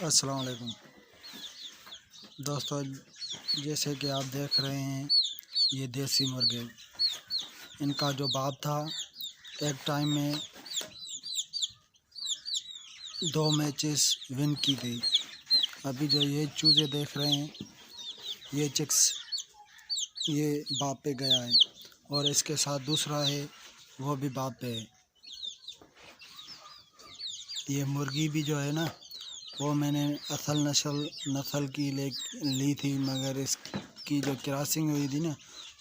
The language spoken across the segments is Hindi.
अस्सलाम वालेकुम दोस्तों, जैसे कि आप देख रहे हैं ये देसी मुर्गे। इनका जो बाप था एक टाइम में 2 मैचेस विन की थी। अभी जो ये चूज़े देख रहे हैं ये चिक्स ये बाप पे गया है और इसके साथ दूसरा है वो भी बाप पे है। ये मुर्गी भी जो है ना वो मैंने असल नस्ल की ली थी, मगर इसकी जो क्रॉसिंग हुई थी ना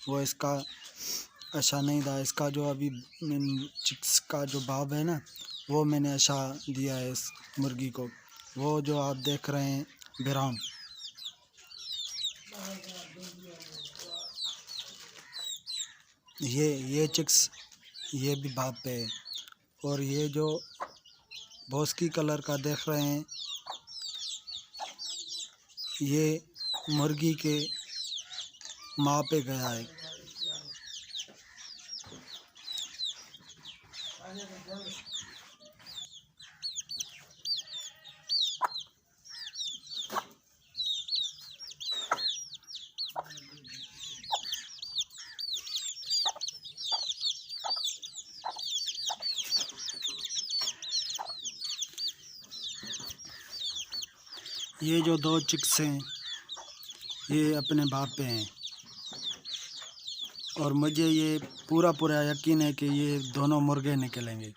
वो इसका अच्छा नहीं था। इसका जो अभी चिक्स का जो बाप है ना वो मैंने अच्छा दिया है इस मुर्गी को। वो जो आप देख रहे हैं ब्राउन, ये चिक्स ये भी बाप पे है। और ये जो भोसकी कलर का देख रहे हैं ये मुर्गी के माँ पे गया है। ये जो 2 चिक्स हैं ये अपने बाप पे हैं और मुझे ये पूरा यकीन है कि ये दोनों मुर्गे निकलेंगे।